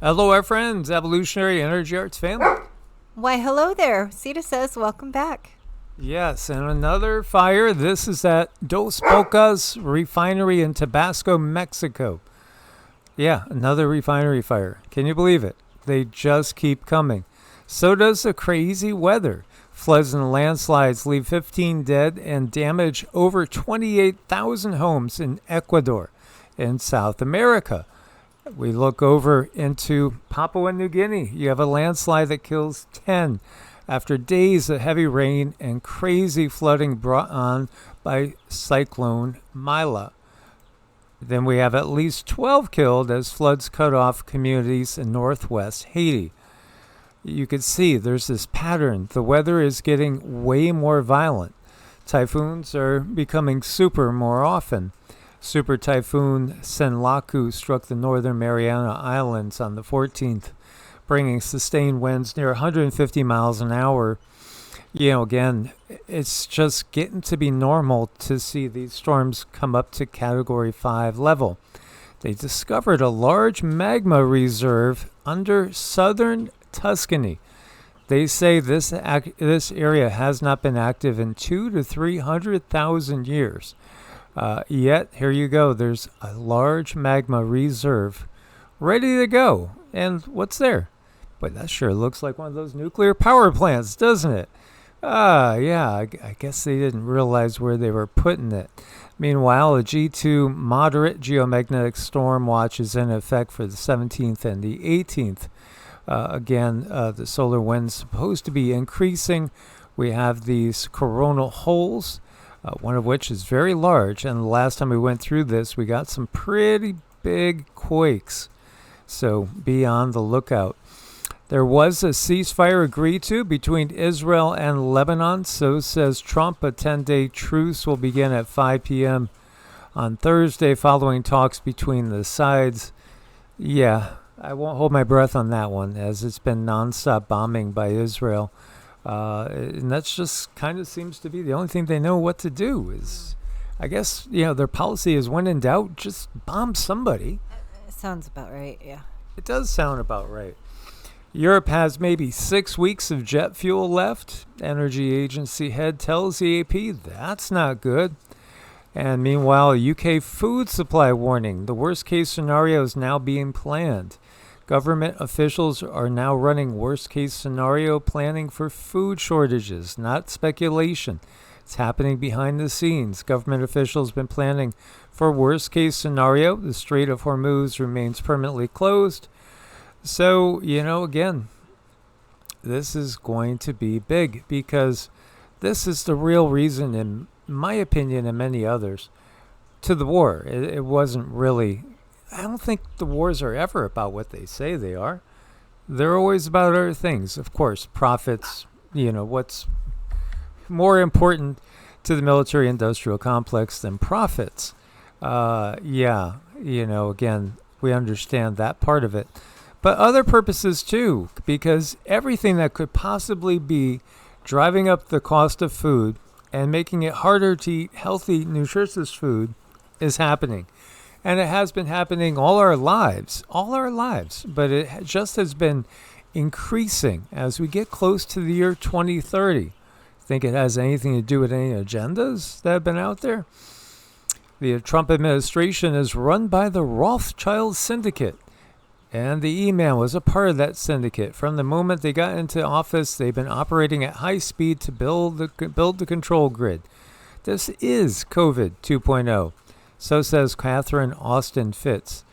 Hello, our friends, Evolutionary Energy Arts family. Why, hello there. Sita says, welcome back. Yes, and another fire. This is at Dos Bocas Refinery in Tabasco, Mexico. Yeah, another refinery fire. Can you believe it? They just keep coming. So does the crazy weather. Floods and landslides leave 15 dead and damage over 28,000 homes in Ecuador in South America. We look over into Papua New Guinea. You have a landslide that kills 10 after days of heavy rain and crazy flooding brought on by Cyclone Mila. Then we have at least 12 killed as floods cut off communities in northwest Haiti. You can see there's this pattern. The weather is getting way more violent. Typhoons are becoming super more often. Super Typhoon Senlaku struck the northern Mariana Islands on the 14th, bringing sustained winds near 150 miles an hour. Again, it's just getting to be normal to see these storms come up to Category 5 level. They discovered a large magma reserve under southern Tuscany. They say this area has not been active in 200,000 to 300,000 years. Yet, here you go, there's a large magma reserve ready to go. And what's there? But that sure looks like one of those nuclear power plants, doesn't it? Yeah, I guess they didn't realize where they were putting it. Meanwhile, a G2 moderate geomagnetic storm watch is in effect for the 17th and the 18th. Again, the solar wind's supposed to be increasing. We have these coronal holes, one of which is very large. And the last time we went through this, we got some pretty big quakes. So be on the lookout. There was a ceasefire agreed to between Israel and Lebanon. So says Trump. A 10-day truce will begin at 5 p.m. on Thursday following talks between the sides. Yeah, I won't hold my breath on that one, as it's been nonstop bombing by Israel. And that's just kind of seems to be the only thing they know what to do is, I guess, their policy is when in doubt, just bomb somebody. It sounds about right, yeah. It does sound about right. Europe has maybe 6 weeks of jet fuel left. Energy agency head tells the AP that's not good. And meanwhile, a UK food supply warning. The worst case scenario is now being planned. Government officials are now running worst case scenario planning for food shortages, not speculation. It's happening behind the scenes. Government officials have been planning for worst case scenario. The Strait of Hormuz remains permanently closed. So, again, this is going to be big because this is the real reason, in my opinion and many others, to the war. It wasn't really, I don't think the wars are ever about what they say they are. They're always about other things. Of course, profits, what's more important to the military-industrial complex than profits. Again, we understand that part of it. But other purposes too, because everything that could possibly be driving up the cost of food and making it harder to eat healthy, nutritious food is happening. And it has been happening all our lives, but it just has been increasing as we get close to the year 2030. Think it has anything to do with any agendas that have been out there? The Trump administration is run by the Rothschild Syndicate. And the E-Man was a part of that syndicate. From the moment they got into office, they've been operating at high speed to build the control grid. This is COVID 2.0. So says Catherine Austin Fitz.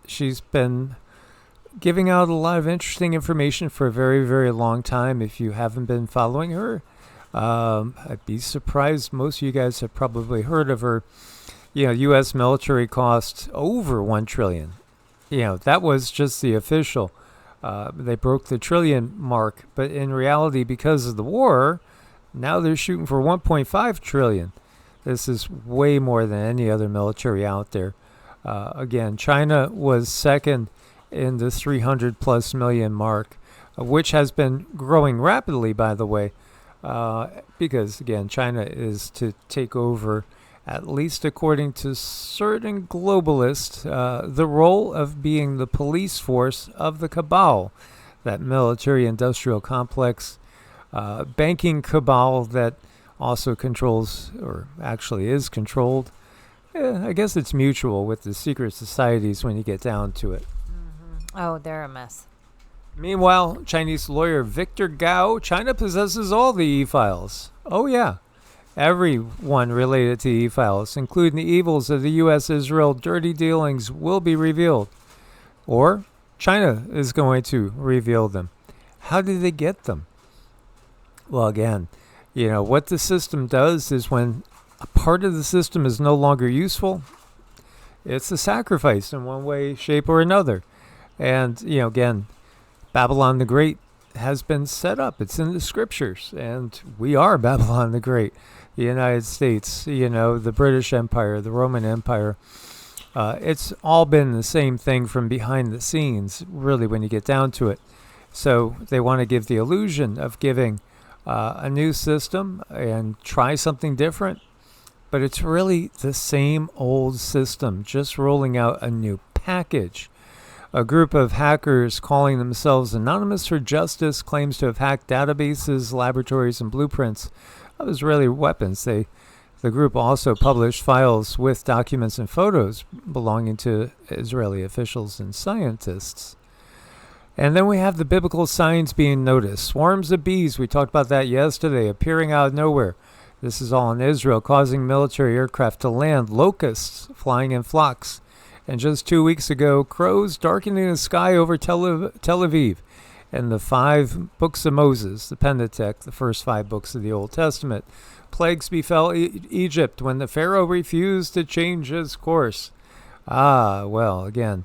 She's been giving out a lot of interesting information for a very, very long time. If you haven't been following her, I'd be surprised. Most of you guys have probably heard of her. U.S. military costs over $1 trillion. That was just the official. They broke the trillion mark. But in reality, because of the war, now they're shooting for $1.5 trillion. This is way more than any other military out there. Again, China was second in the 300 plus million mark, which has been growing rapidly, by the way, because, again, China is to take over at least according to certain globalists, the role of being the police force of the cabal, that military-industrial complex, banking cabal that also controls, or actually is controlled. I guess it's mutual with the secret societies when you get down to it. Oh, they're a mess. Meanwhile, Chinese lawyer Victor Gao, China possesses all the e-files. Oh yeah, everyone related to e-files, including the evils of the U.S.-Israel dirty dealings, will be revealed. Or China is going to reveal them. How do they get them? Well, again, what the system does is when a part of the system is no longer useful, it's a sacrifice in one way, shape, or another. And, again, Babylon the Great has been set up. It's in the scriptures. And we are Babylon the Great. The United States, the British Empire, the Roman Empire. It's all been the same thing from behind the scenes, really, when you get down to it. So they want to give the illusion of giving a new system and try something different. But it's really the same old system, just rolling out a new package. A group of hackers calling themselves Anonymous for Justice claims to have hacked databases, laboratories, and blueprints of Israeli weapons. The group also published files with documents and photos belonging to Israeli officials and scientists. And then we have the biblical signs being noticed. Swarms of bees, we talked about that yesterday, appearing out of nowhere. This is all in Israel, causing military aircraft to land. Locusts flying in flocks. And just 2 weeks ago, crows darkening the sky over Tel Aviv. And the 5 books of Moses, the Pentateuch, the first 5 books of the Old Testament. Plagues befell Egypt when the Pharaoh refused to change his course. Well, again,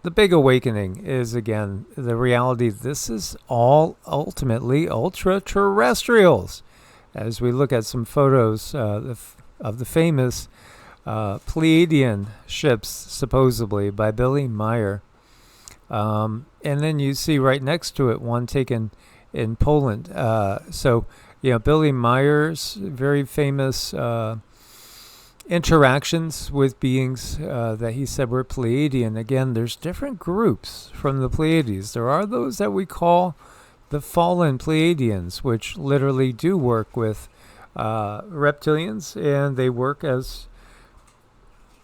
the big awakening is, again, the reality. This is all ultimately ultra-terrestrials. As we look at some photos of the famous Pleiadian ships, supposedly, by Billy Meyer. And then you see right next to it one taken in Poland. Billy Meyer's very famous interactions with beings that he said were Pleiadian. Again, there's different groups from the Pleiades. There are those that we call the fallen Pleiadians, which literally do work with reptilians, and they work as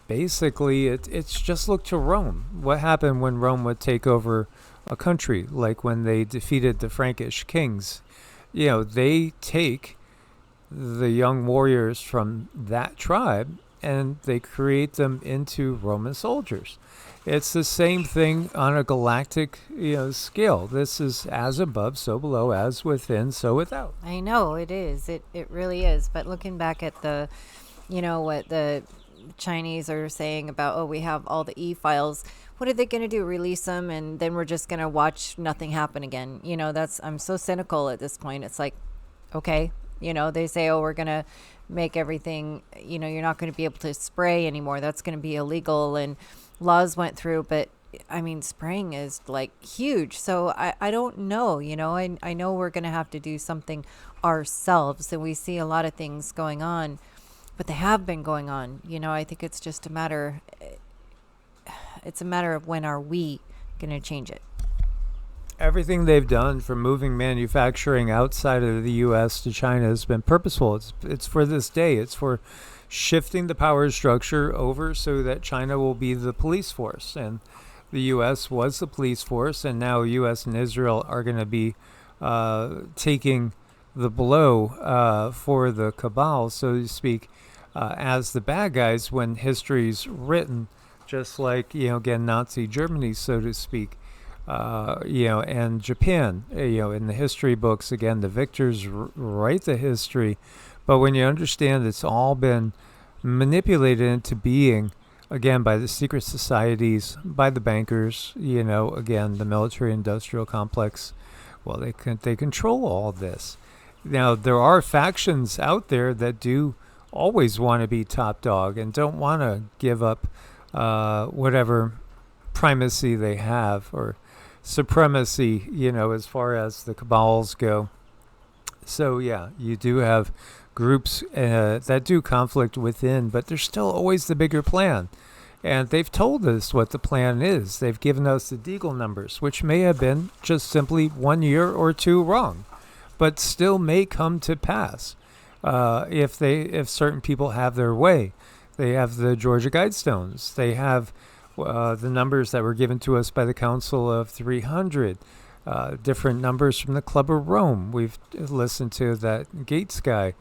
basically, it's just look to Rome. What happened when Rome would take over a country, like when they defeated the Frankish kings? They take the young warriors from that tribe and they create them into Roman soldiers. It's the same thing on a galactic, scale. This is as above, so below, as within, so without. I know it is. It really is. But looking back at the, what the Chinese are saying about, we have all the e-files. What are they going to do? Release them, and then we're just going to watch nothing happen again? I'm so cynical at this point. It's like, okay, they say, we're going to make everything, you're not going to be able to spray anymore. That's going to be illegal, and laws went through, but I mean, spraying is like huge. So I don't know, I know we're going to have to do something ourselves, and we see a lot of things going on, but they have been going on. I think it's just a matter of when are we going to change it. Everything they've done from moving manufacturing outside of the U.S. to China has been purposeful. It's for this day. It's for shifting the power structure over so that China will be the police force. And the U.S. was the police force, and now U.S. and Israel are going to be taking the blow for the cabal, so to speak, as the bad guys when history's written, just like, again, Nazi Germany, so to speak. And Japan, in the history books, again, the victors write the history. But when you understand it's all been manipulated into being, again, by the secret societies, by the bankers, again, the military-industrial complex, well, they control all this. Now, there are factions out there that do always want to be top dog and don't want to give up whatever primacy they have or supremacy, as far as the cabals go. So, yeah, you do have groups that do conflict within, but there's still always the bigger plan. And they've told us what the plan is. They've given us the Deagle numbers, which may have been just simply 1 year or two wrong, but still may come to pass if certain people have their way. They have the Georgia Guidestones. They have the numbers that were given to us by the Council of 300. Different numbers from the Club of Rome. We've listened to that Gates guy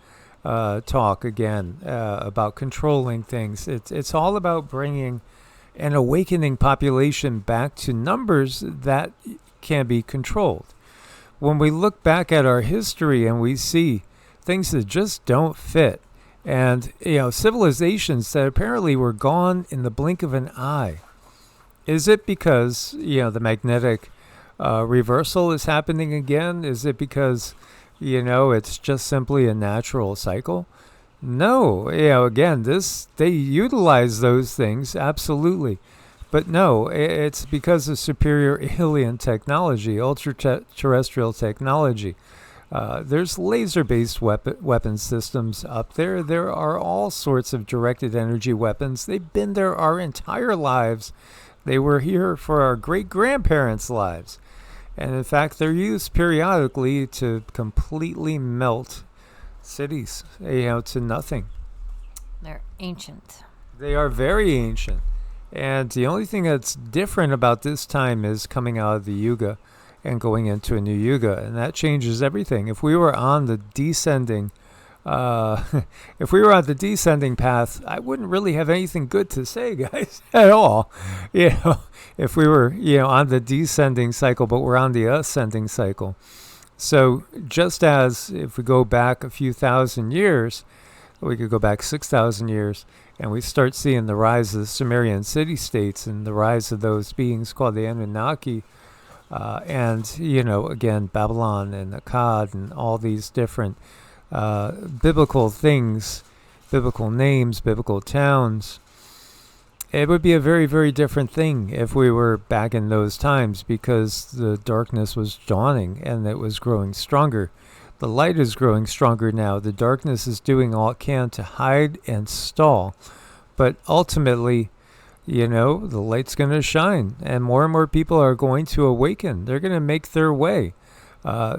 talk again about controlling things. It's all about bringing an awakening population back to numbers that can be controlled. When we look back at our history and we see things that just don't fit, and civilizations that apparently were gone in the blink of an eye, is it because the magnetic reversal is happening again? Is it because it's just simply a natural cycle? No, again, they utilize those things, absolutely. But no, it's because of superior alien technology, ultra-terrestrial technology. There's laser-based weapon systems up there. There are all sorts of directed energy weapons. They've been there our entire lives. They were here for our great-grandparents' lives. And in fact, they're used periodically to completely melt cities, to nothing. They're ancient. They are very ancient. And the only thing that's different about this time is coming out of the yuga and going into a new yuga. And that changes everything. If we were on the descending path, I wouldn't really have anything good to say, guys, at all. If we were, on the descending cycle, but we're on the ascending cycle. So just as if we go back a few thousand years, we could go back 6,000 years, and we start seeing the rise of the Sumerian city-states and the rise of those beings called the Anunnaki, and, again, Babylon and Akkad and all these different biblical things, biblical names, biblical towns. It would be a very, very different thing if we were back in those times, because the darkness was dawning and it was growing stronger. The light is growing stronger now. The darkness is doing all it can to hide and stall. But ultimately, the light's going to shine, and more people are going to awaken. They're going to make their way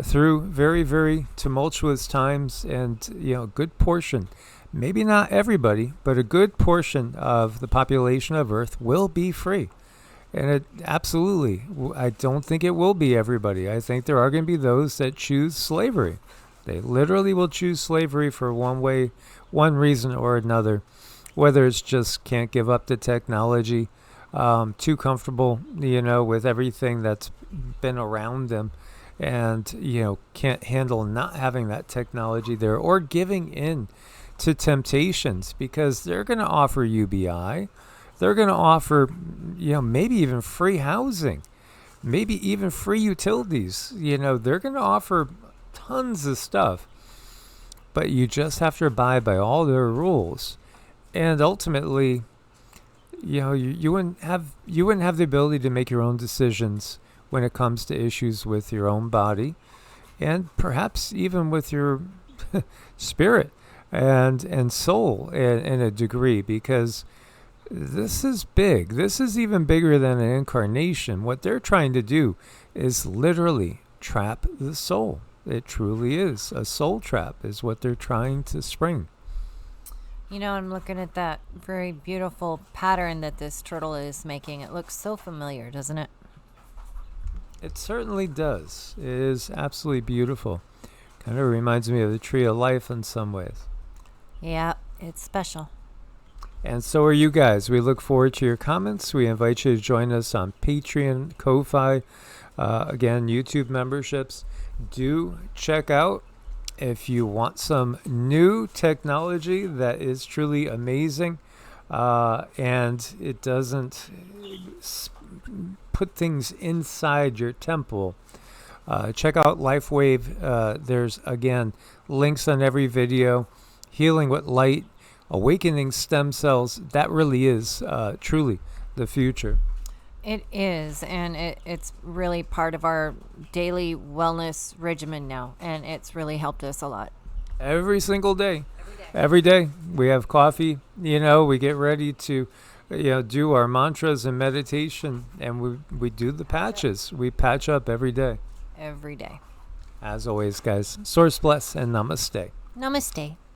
through very, very tumultuous times, and a good portion, maybe not everybody, but a good portion of the population of Earth will be free. And I don't think it will be everybody. I think there are going to be those that choose slavery. They literally will choose slavery for one reason or another, whether it's just can't give up the technology, too comfortable, with everything that's been around them, and, can't handle not having that technology there, or giving in to temptations, because they're going to offer UBI. They're going to offer, maybe even free housing, maybe even free utilities. They're going to offer tons of stuff, but you just have to abide by all their rules. And ultimately, you wouldn't have the ability to make your own decisions when it comes to issues with your own body, and perhaps even with your spirit and soul in a degree, because this is big. This is even bigger than an incarnation. What they're trying to do is literally trap the soul. It truly is. A soul trap is what they're trying to spring. I'm looking at that very beautiful pattern that this turtle is making. It looks so familiar, doesn't it? It certainly does. It is absolutely beautiful. Kind of reminds me of the Tree of Life in some ways. Yeah, it's special. And so are you guys. We look forward to your comments. We invite you to join us on Patreon, Ko-Fi, again, YouTube memberships. Do check out if you want some new technology that is truly amazing, and it doesn't put things inside your temple. Check out LifeWave. There's, again, links on every video. Healing with Light, awakening stem cells. That really is truly the future. It is, and it's really part of our daily wellness regimen now, and it's really helped us a lot. Every single day. Every day. Every day we have coffee. We get ready to, do our mantras and meditation, and we do the patches. We patch up every day. Every day. As always, guys, source bless and namaste. Namaste.